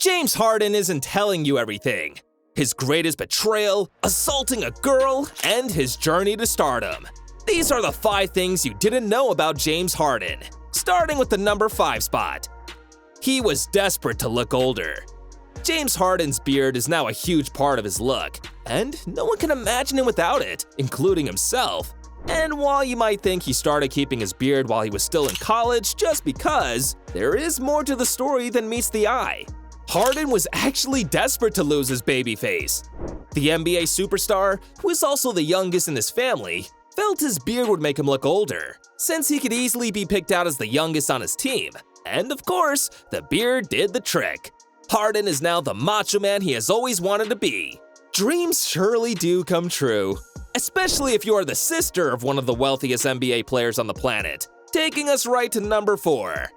James Harden isn't telling you everything. His greatest betrayal, assaulting a girl, and his journey to stardom. These are the 5 things you didn't know about James Harden, starting with the number 5 spot. He was desperate to look older. James Harden's beard is now a huge part of his look, and no one can imagine him without it, including himself. And while you might think he started keeping his beard while he was still in college just because, there is more to the story than meets the eye. Harden was actually desperate to lose his baby face. The NBA superstar, who is also the youngest in his family, felt his beard would make him look older, since he could easily be picked out as the youngest on his team. And of course, the beard did the trick. Harden is now the macho man he has always wanted to be. Dreams surely do come true, especially if you are the sister of one of the wealthiest NBA players on the planet. Taking us right to number 4.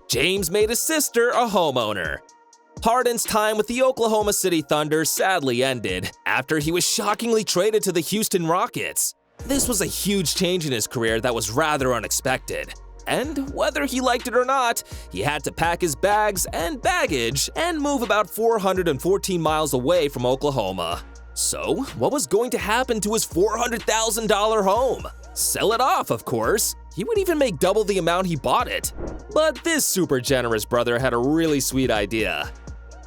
James made his sister a homeowner. Harden's time with the Oklahoma City Thunder sadly ended after he was shockingly traded to the Houston Rockets. This was a huge change in his career that was rather unexpected. And whether he liked it or not, he had to pack his bags and baggage and move about 414 miles away from Oklahoma. So, what was going to happen to his $400,000 home? Sell it off, of course. He would even make double the amount he bought it. But this super generous brother had a really sweet idea.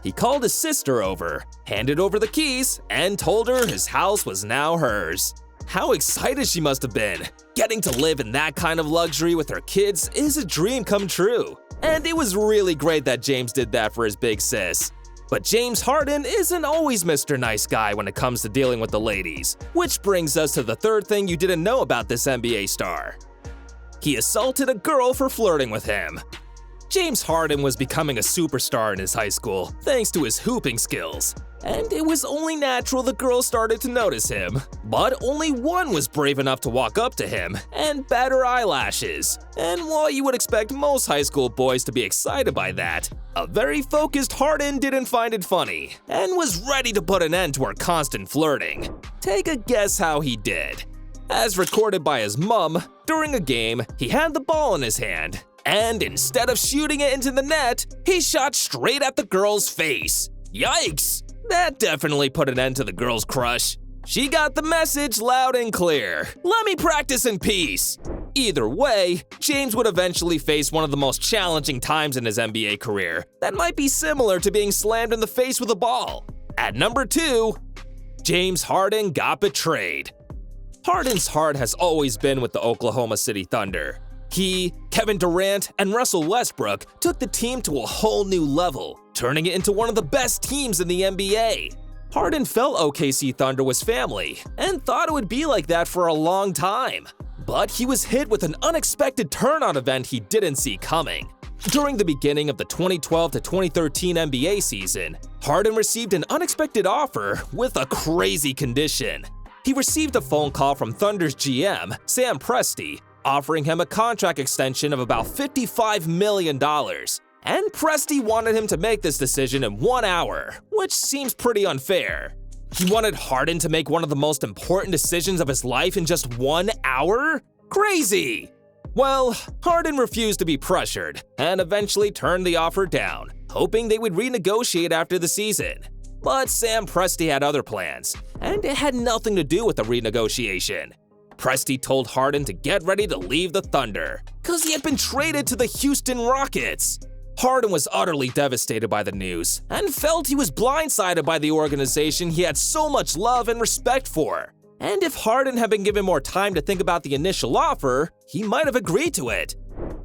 He called his sister over, handed over the keys, and told her his house was now hers. How excited she must have been! Getting to live in that kind of luxury with her kids is a dream come true. And it was really great that James did that for his big sis. But James Harden isn't always Mr. Nice Guy when it comes to dealing with the ladies. Which brings us to the 3rd thing you didn't know about this NBA star. He assaulted a girl for flirting with him. James Harden was becoming a superstar in his high school, thanks to his hooping skills. And it was only natural the girls started to notice him. But only one was brave enough to walk up to him and bat her eyelashes. And while you would expect most high school boys to be excited by that, a very focused Harden didn't find it funny and was ready to put an end to her constant flirting. Take a guess how he did. As recorded by his mom, during a game, he had the ball in his hand. And instead of shooting it into the net, he shot straight at the girl's face. Yikes! That definitely put an end to the girl's crush. She got the message loud and clear. Let me practice in peace. Either way, James would eventually face one of the most challenging times in his NBA career that might be similar to being slammed in the face with a ball. At number 2, James Harden got betrayed. Harden's heart has always been with the Oklahoma City Thunder. He, Kevin Durant, and Russell Westbrook took the team to a whole new level, turning it into one of the best teams in the NBA. Harden felt OKC Thunder was family and thought it would be like that for a long time. But he was hit with an unexpected turn-on event he didn't see coming. During the beginning of the 2012 to 2013 NBA season, Harden received an unexpected offer with a crazy condition. He received a phone call from Thunder's GM, Sam Presti, offering him a contract extension of about $55 million. And Presti wanted him to make this decision in 1 hour, which seems pretty unfair. He wanted Harden to make one of the most important decisions of his life in just 1 hour? Crazy! Well, Harden refused to be pressured and eventually turned the offer down, hoping they would renegotiate after the season. But Sam Presti had other plans, and it had nothing to do with the renegotiation. Presti told Harden to get ready to leave the Thunder, cause he had been traded to the Houston Rockets. Harden was utterly devastated by the news and felt he was blindsided by the organization he had so much love and respect for. And if Harden had been given more time to think about the initial offer, he might have agreed to it.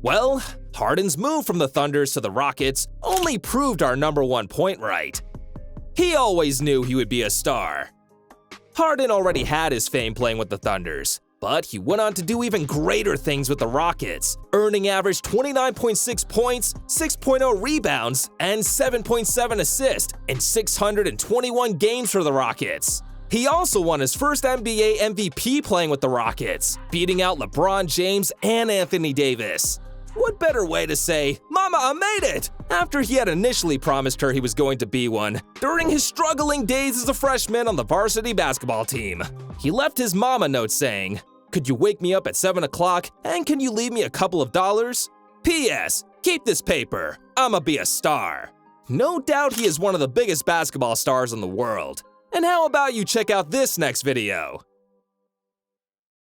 Well, Harden's move from the Thunders to the Rockets only proved our number 1 point right. He always knew he would be a star. Harden already had his fame playing with the Thunders, but he went on to do even greater things with the Rockets, earning average 29.6 points, 6.0 rebounds, and 7.7 assists in 621 games for the Rockets. He also won his first NBA MVP playing with the Rockets, beating out LeBron James and Anthony Davis. What better way to say, "Mama, I made it," after he had initially promised her he was going to be one during his struggling days as a freshman on the varsity basketball team. He left his mom a note saying, "Could you wake me up at 7 o'clock and can you leave me a couple of dollars? P.S. Keep this paper, I'ma be a star." No doubt he is one of the biggest basketball stars in the world. And how about you check out this next video?